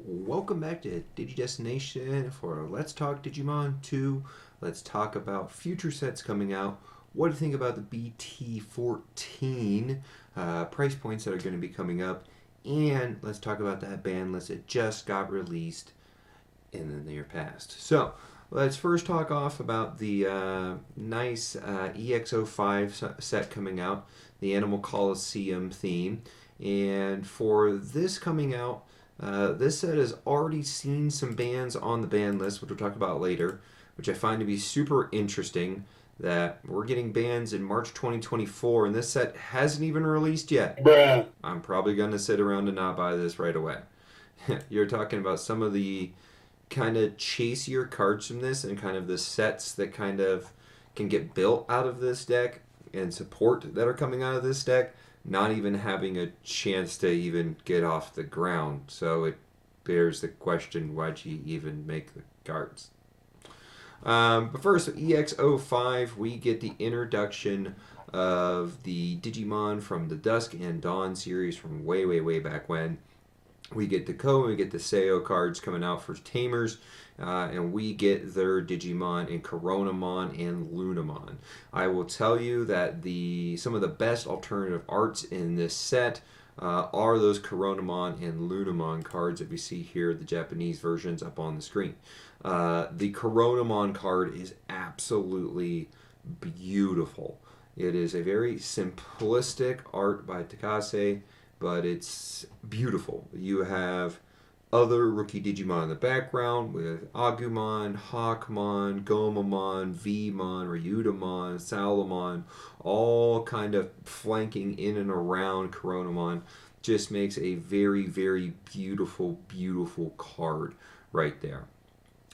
Welcome back to Digi for Let's Talk Digimon 2. Let's talk about future sets coming out. What do you think about the BT14 price points that are going to be coming up? And let's talk about that ban list that just got released in the near past. So, let's first talk off about the nice EX-05 set coming out, the Animal Coliseum theme. And for this coming out, this set has already seen some bands on the ban list, which we'll talk about later, which I find to be super interesting. That we're getting bans in March 2024, and this set hasn't even released yet. Bruh. I'm probably going to sit around and not buy this right away. You're talking about some of the kind of chasier cards from this and kind of the sets that kind of can get built out of this deck and support that are coming out of this deck not even having a chance to even get off the ground. So it bears the question, why'd you even make the cards? But first, EX-05, we get the introduction of the Digimon from the Dusk and Dawn series from way, way, way back when. We get the Ko and we get the Seo cards coming out for Tamers, and we get their Digimon in Coronamon and Lunamon. I will tell you that some of the best alternative arts in this set are those Coronamon and Lunamon cards that we see here, the Japanese versions up on the screen. The Coronamon card is absolutely beautiful. It is a very simplistic art by Takase, but it's beautiful. You have other rookie Digimon in the background with Agumon, Hawkmon, Gomamon, Vmon, Ryutamon, Salamon, all kind of flanking in and around Coronamon. Just makes a very, very beautiful, beautiful card right there.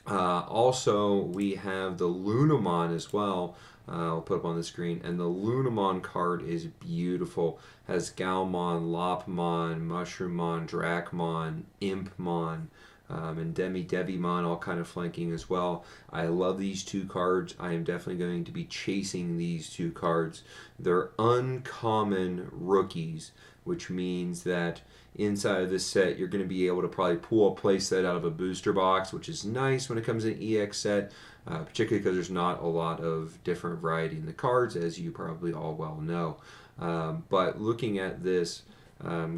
Also, we have the Lunamon as well. I'll put up on the screen. And the Lunamon card is beautiful. Has Galmon, Lopmon, Mushroommon, Dracmon, Impmon, and Devimon all kind of flanking as well. I love these two cards. I am definitely going to be chasing these two cards. They're uncommon rookies, which means that inside of this set you're going to be able to probably pull a play set out of a booster box, which is nice when it comes to an EX set, particularly because there's not a lot of different variety in the cards, as you probably all well know. But looking at this,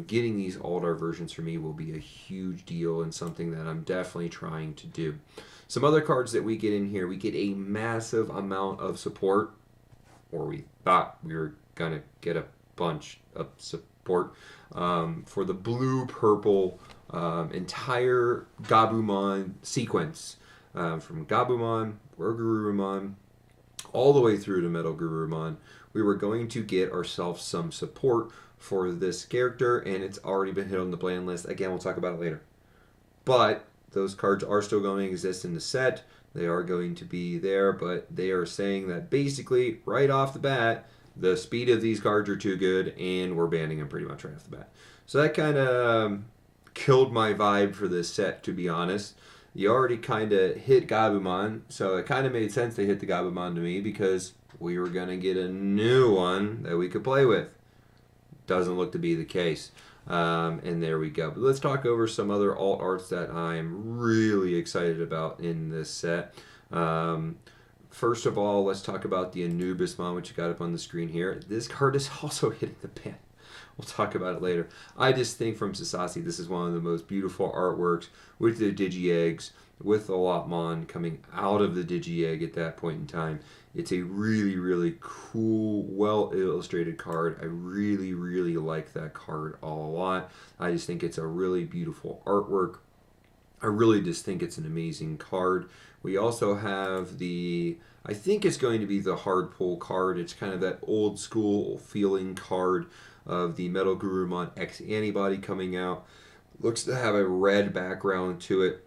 getting these Aldar versions for me will be a huge deal and something that I'm definitely trying to do. Some other cards that we get in here, we get a massive amount of support, or we thought we were going to get a bunch of support for the blue-purple entire Gabumon sequence. From Gabumon, Rogurumon, all the way through to Metal Gurumon. We were going to get ourselves some support for this character, and it's already been hit on the ban list. Again, we'll talk about it later. But those cards are still going to exist in the set. They are going to be there, but they are saying that basically, right off the bat, the speed of these cards are too good, and we're banning them pretty much right off the bat. So that kind of killed my vibe for this set, to be honest. You already kind of hit Gabumon, so it kind of made sense to hit the Gabumon to me because we were going to get a new one that we could play with. Doesn't look to be the case. And there we go. But let's talk over some other alt arts that I'm really excited about in this set. First of all, let's talk about the Anubismon, which you got up on the screen here. This card is also hitting the ban. We'll talk about it later. I just think from Sasasi, this is one of the most beautiful artworks with the Digi-Eggs, with the Lopmon coming out of the Digi-Egg at that point in time. It's a really, really cool, well-illustrated card. I really, really like that card a lot. I just think it's a really beautiful artwork. I really just think it's an amazing card. We also have I think it's going to be the hard pull card. It's kind of that old school feeling card of the Metal Gurumon X Antibody coming out. Looks to have a red background to it.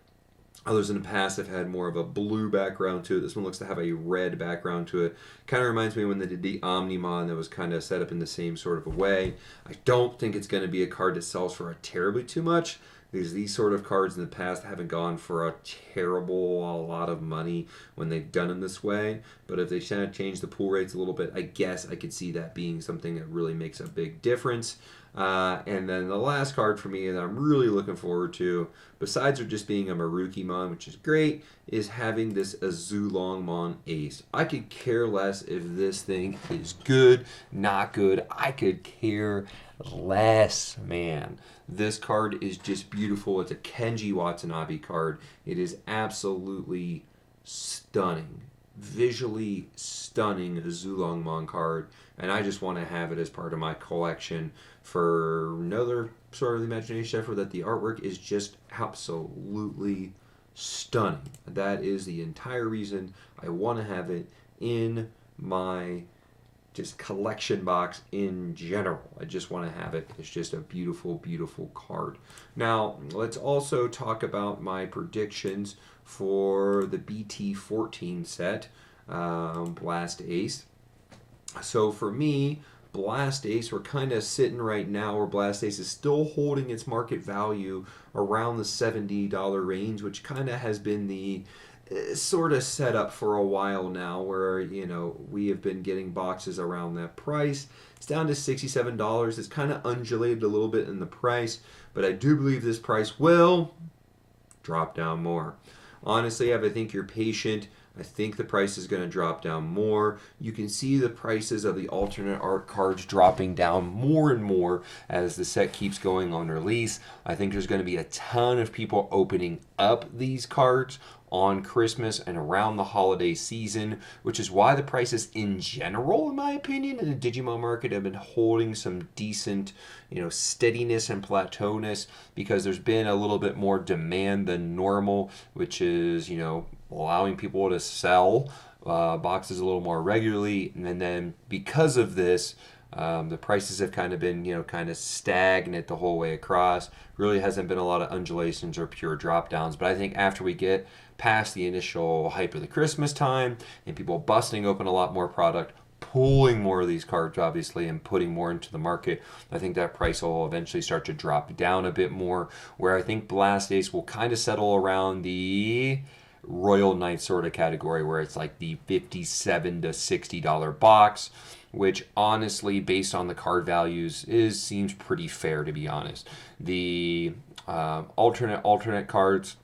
Others in the past have had more of a blue background to it. This one looks to have a red background to it. Kind of reminds me when they did the Omnimon that was kind of set up in the same sort of a way. I don't think it's going to be a card that sells for a terribly too much, because these sort of cards in the past haven't gone for a lot of money when they've done them this way. But if they kind of change the pool rates a little bit, I guess I could see that being something that really makes a big difference. And then the last card for me that I'm really looking forward to, besides it just being a Marukimon, which is great, is having this Azulongmon Ace. I could care less if this thing is good, not good. I could care less, man. This card is just beautiful. It's a Kenji Watanabe card. It is absolutely stunning. Visually stunning Azulongmon card, and I just want to have it as part of my collection for another sort of imagination effort that the artwork is just absolutely stunning. That is the entire reason I want to have it in my just collection box in general. I just want to have it. It's just a beautiful, beautiful card. Now, let's also talk about my predictions for the BT14 set, Blast Ace. So for me, Blast Ace, we're kind of sitting right now where Blast Ace is still holding its market value around the $70 range, which kind of has been the sort of set up for a while now, where we have been getting boxes around that price. It's down to $67. It's kind of undulated a little bit in the price, but I do believe this price will drop down more. Honestly, if I think you're patient, I think the price is going to drop down more. You can see the prices of the alternate art cards dropping down more and more as the set keeps going on release. I think there's going to be a ton of people opening up these cards on Christmas and around the holiday season, which is why the prices in general, in my opinion, in the Digimon market have been holding some decent, steadiness and plateauness, because there's been a little bit more demand than normal, which is, allowing people to sell boxes a little more regularly. And then because of this, the prices have kind of been, kind of stagnant the whole way across. Really hasn't been a lot of undulations or pure drop downs. But I think after we get past the initial hype of the Christmas time and people busting open a lot more product, pulling more of these cards, obviously, and putting more into the market, I think that price will eventually start to drop down a bit more, where I think Blast Ace will kind of settle around the Royal Knight sort of category, where it's like the $57 to $60 box, which honestly, based on the card values, seems pretty fair, to be honest. The alternate cards,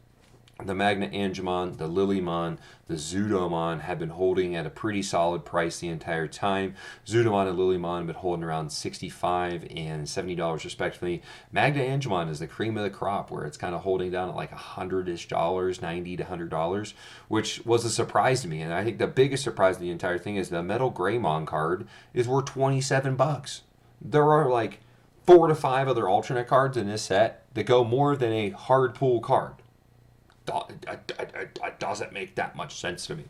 the Magna Angemon, the Lilymon, the Zudomon have been holding at a pretty solid price the entire time. Zudomon and Lilymon have been holding around $65 and $70 respectively. Magna Angemon is the cream of the crop, where it's kind of holding down at like $100-ish, $90 to $100, which was a surprise to me. And I think the biggest surprise of the entire thing is the Metal Greymon card is worth $27. There are like 4 to 5 other alternate cards in this set that go more than a hard pull card. It doesn't make that much sense to me.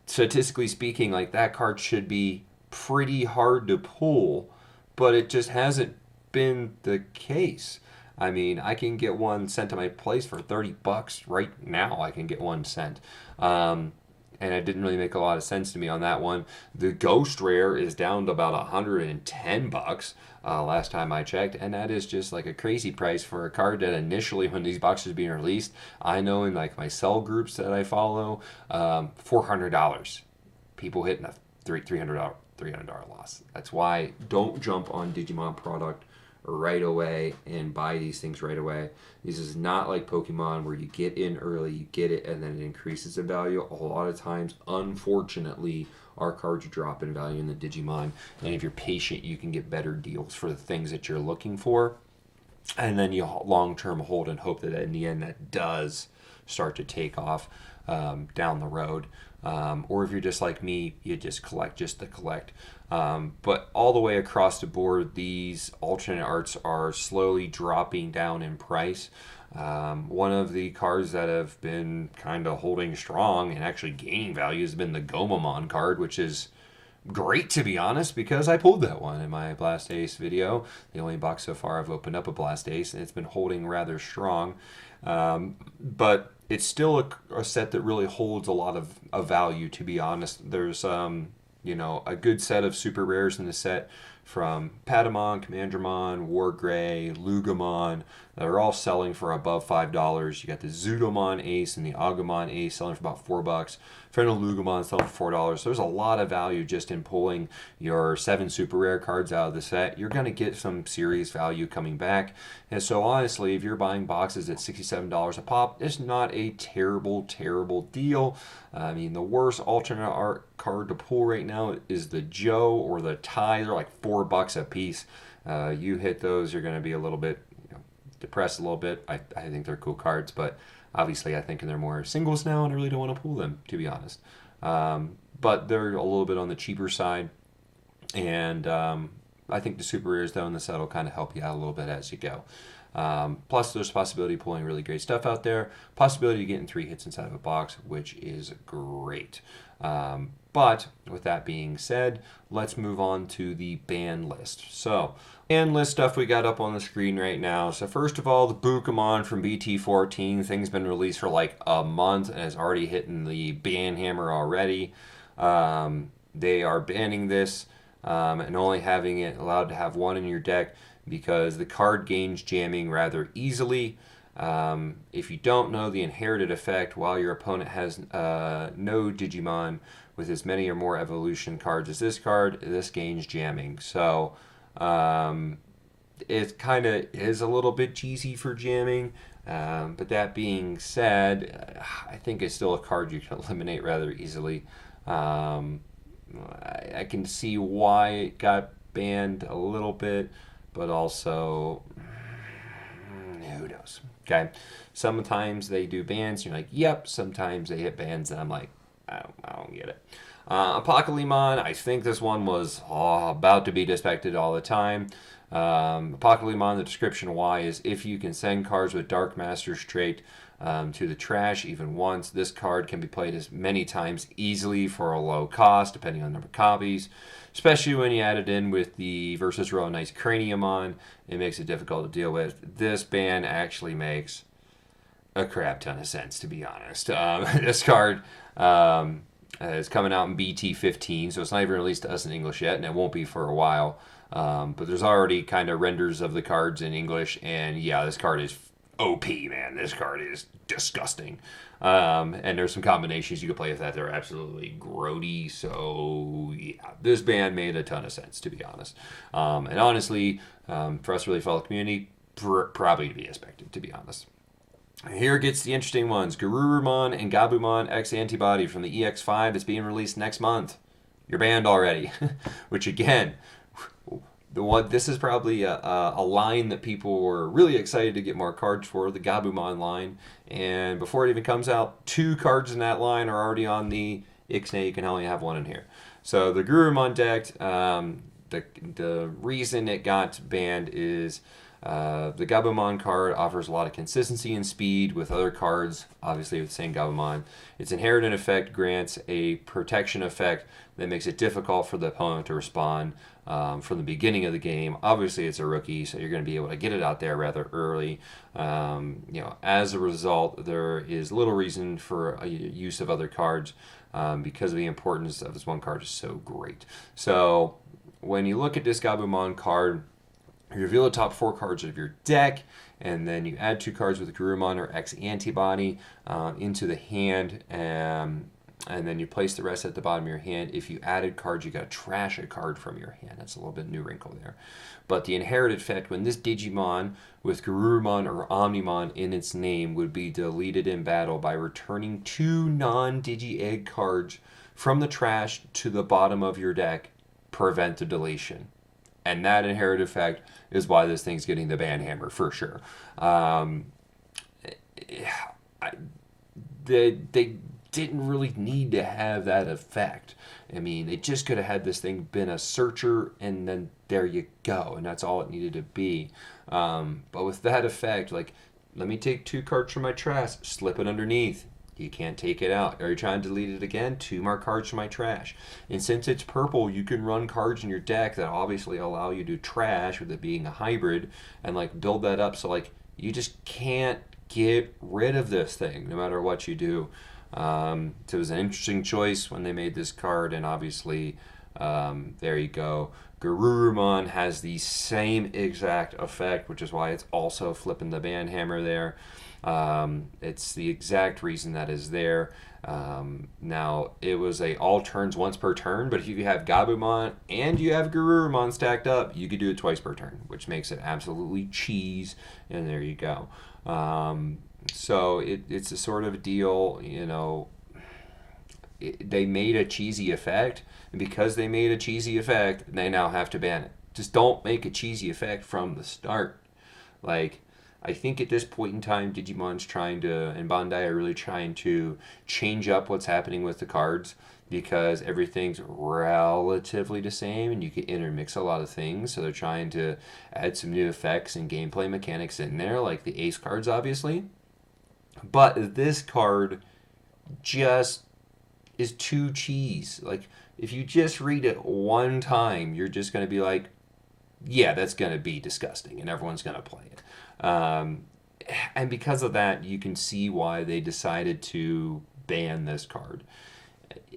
Statistically speaking, like, that card should be pretty hard to pull, but it just hasn't been the case. I mean, I can get one sent to my place for $30 right now. I can get one sent. And it didn't really make a lot of sense to me on that one. The Ghost Rare is down to about $110 last time I checked, and that is just like a crazy price for a card that initially, when these boxes were being released, I know in like my cell groups that I follow, $400. People hitting a $300 loss. That's why don't jump on Digimon product right away and buy these things right away. This is not like Pokemon, where you get in early, you get it, and then it increases in value. A lot of times, unfortunately, our cards drop in value in the Digimon, and if you're patient, you can get better deals for the things that you're looking for, and then you long-term hold and hope that in the end that does start to take off down the road. Or if you're just like me, you just collect just to collect. But all the way across the board, these alternate arts are slowly dropping down in price. One of the cards that have been kind of holding strong and actually gaining value has been the Gomamon card, which is great, to be honest, because I pulled that one in my Blast Ace video. The only box so far I've opened up a Blast Ace, and it's been holding rather strong. But it's still a set that really holds a lot of value, to be honest. There's a good set of super rares in the set from Patamon, Commandramon, Wargray, Lugamon, that are all selling for above $5. You got the Zudomon Ace and the Agumon Ace selling for about $4. Fernal Lugamon selling for $4. There's a lot of value just in pulling your 7 super rare cards out of the set. You're going to get some serious value coming back. And so honestly, if you're buying boxes at $67 a pop, it's not a terrible deal. I mean, the worst alternate art card to pull right now is the Joe or the Ty. They're like $4 a piece. You hit those, you're going to be a little bit depressed a little bit. I think they're cool cards, but obviously I think they're more singles now, and I really don't want to pull them, to be honest. But they're a little bit on the cheaper side, and I think the super rares though in the set will kind of help you out a little bit as you go. Plus, there's a possibility of pulling really great stuff out there. Possibility of getting 3 hits inside of a box, which is great. But with that being said, let's move on to the ban list. So, ban list stuff we got up on the screen right now. So first of all, the Bukamon from BT14. Thing's been released for like a month and has already hitting the ban hammer already. They are banning this and only having it allowed to have 1 in your deck because the card gains jamming rather easily. If you don't know the inherited effect, while your opponent has no Digimon with as many or more evolution cards as this card, this gains jamming. So it kind of is a little bit cheesy for jamming. But that being said, I think it's still a card you can eliminate rather easily. I can see why it got banned a little bit, but also who knows? Okay, sometimes they do bans, and you're like, yep. Sometimes they hit bans, and I'm like, I don't get it. Apocalypse, I think this one was about to be disrespected all the time. Apocalypse, the description why is if you can send cards with Dark Master's trait to the trash even once, this card can be played as many times easily for a low cost, depending on the number of copies. Especially when you add it in with the versus Royal Knight's Craniumon, it makes it difficult to deal with. This ban actually makes a crap ton of sense, to be honest. This card is coming out in BT15, so it's not even released to us in English yet, and it won't be for a while. But there's already kind of renders of the cards in English, and yeah, this card is OP, man. This card is disgusting. And there's some combinations you can play with that. They're absolutely grody. So, yeah, this ban made a ton of sense, to be honest. And honestly, for us really fellow community, probably to be expected, to be honest. Here gets the interesting ones. Garurumon and Gabumon X Antibody from the EX-05 that's being released next month. You're banned already. Which, again, this is probably a line that people were really excited to get more cards for, the Gabumon line. And before it even comes out, 2 cards in that line are already on the Ixnay. You can only have 1 in here. So the Garurumon deck, the reason it got banned is the Gabumon card offers a lot of consistency and speed with other cards, obviously with the same Gabumon. Its inherited effect grants a protection effect that makes it difficult for the opponent to respond from the beginning of the game. Obviously, it's a rookie, so you're going to be able to get it out there rather early. As a result, there is little reason for a use of other cards because of the importance of this one card is so great. So when you look at this Gabumon card, you reveal the top 4 cards of your deck, and then you add 2 cards with Garurumon or X Antibody into the hand, and then you place the rest at the bottom of your hand. If you added cards, you got to trash a card from your hand. That's a little bit new wrinkle there. But the inherited effect, when this Digimon with Garurumon or Omnimon in its name would be deleted in battle by returning 2 non-Digi-Egg cards from the trash to the bottom of your deck, prevent the deletion. And that inherited effect is why this thing's getting the ban hammer for sure. They didn't really need to have that effect. I mean, they just could have had this thing been a searcher, and then there you go, and that's all it needed to be. But with that effect, like, let me take 2 cards from my trash, slip it underneath. You can't take it out. Are you trying to delete it again? 2 more cards from my trash. And since it's purple, you can run cards in your deck that obviously allow you to trash, with it being a hybrid, and like build that up. So like you just can't get rid of this thing no matter what you do. So it was an interesting choice when they made this card, and obviously there you go. Garurumon has the same exact effect, which is why it's also flipping the band hammer there. It's the exact reason that is there. Now, it was a all turns once per turn, but if you have Gabumon and you have Garurumon stacked up, you could do it twice per turn, which makes it absolutely cheese, and there you go. So it's a sort of deal, they made a cheesy effect, and because they made a cheesy effect, they now have to ban it. Just don't make a cheesy effect from the start. Like, I think at this point in time, Digimon's trying to, and Bandai are really trying to change up what's happening with the cards, because everything's relatively the same and you can intermix a lot of things. So they're trying to add some new effects and gameplay mechanics in there, like the ace cards, obviously. But this card just is too cheese. Like, if you just read it one time, you're just going to be like, yeah, that's going to be disgusting, and everyone's going to play it. And because of that, you can see why they decided to ban this card.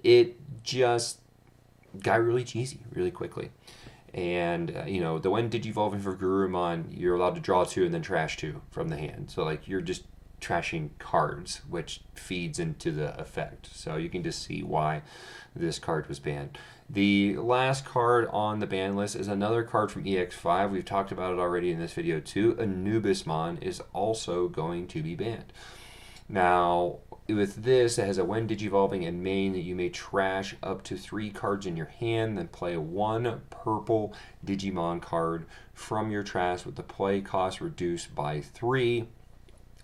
It just got really cheesy really quickly. And, the when Digivolving for Garurumon, you're allowed to draw 2 and then trash 2 from the hand. So, like, you're just trashing cards, which feeds into the effect. So you can just see why this card was banned. The last card on the ban list is another card from EX-05. We've talked about it already in this video too. Anubismon is also going to be banned. Now, with this, it has a when Digivolving and main that you may trash up to 3 cards in your hand, then play 1 purple Digimon card from your trash with the play cost reduced by 3.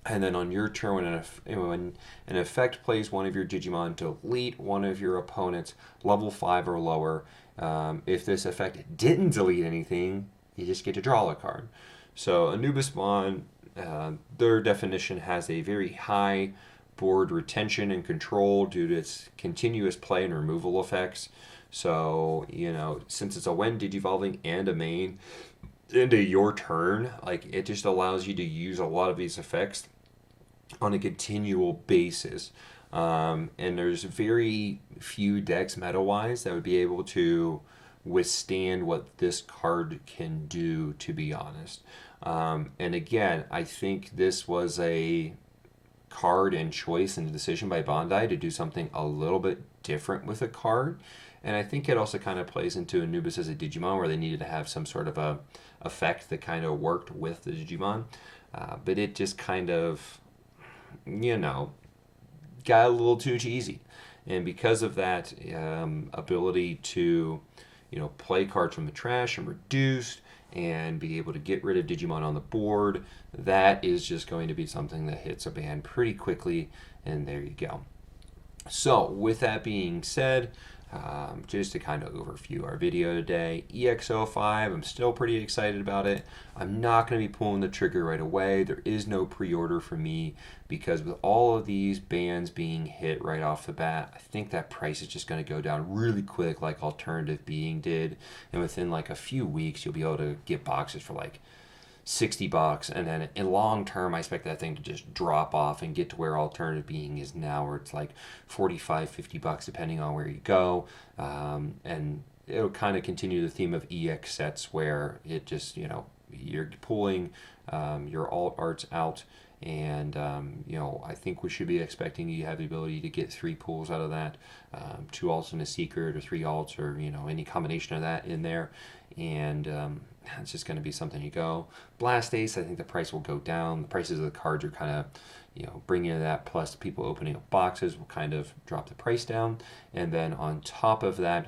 And then on your turn, when an effect plays one of your Digimon, delete one of your opponent's level 5 or lower. If this effect didn't delete anything, you just get to draw a card. So Anubismon, their definition, has a very high board retention and control due to its continuous play and removal effects. So, since it's a when Digivolving and a main into your turn, like, it just allows you to use a lot of these effects on a continual basis. And there's very few decks meta-wise that would be able to withstand what this card can do, to be honest. And again, I think this was a card and choice and a decision by Bandai to do something a little bit different with a card. And I think it also kind of plays into Anubis as a Digimon, where they needed to have some sort of a effect that kind of worked with the Digimon. But it just kind of, got a little too cheesy. And because of that ability to, play cards from the trash and reduced and be able to get rid of Digimon on the board, that is just going to be something that hits a ban pretty quickly, and there you go. So, with that being said, just to kind of overview our video today, EX-05, I'm still pretty excited about it. I'm not going to be pulling the trigger right away. There is no pre-order for me, because with all of these bans being hit right off the bat, I think that price is just going to go down really quick, like Alternative Being did. And within like a few weeks, you'll be able to get boxes for like $60, and then in long term I expect that thing to just drop off and get to where Alternative Being is now, where it's like $45-$50 depending on where you go. And it'll kind of continue the theme of EX sets, where it just, you're pulling your alt arts out, and I think we should be expecting you to have the ability to get 3 pulls out of that, 2 alts and a secret, or 3 alts, or any combination of that in there. And it's just going to be something you go. Blast Ace, I think the price will go down. The prices of the cards are kind of, bringing in that, plus people opening up boxes will kind of drop the price down. And then on top of that,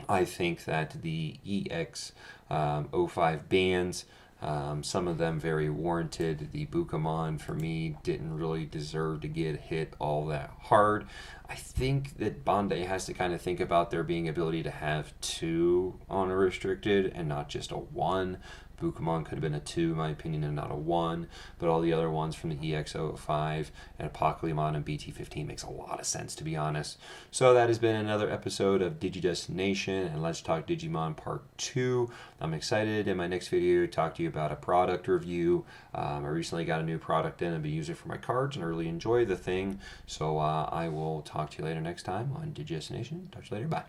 I think that the EX-05 bans, some of them very warranted. The Bukamon, for me, didn't really deserve to get hit all that hard. I think that Bandai has to kind of think about there being ability to have 2 on a restricted and not just a 1. Bukamon could have been a 2, in my opinion, and not a 1. But all the other ones from the EX-05 and Apocalypse and BT-15 makes a lot of sense, to be honest. So that has been another episode of DigiDestination and Let's Talk Digimon Part 2. I'm excited in my next video to talk to you about a product review. I recently got a new product in and been using it for my cards, and I really enjoy the thing. So I will talk to you later next time on DigiDestination. Talk to you later. Bye.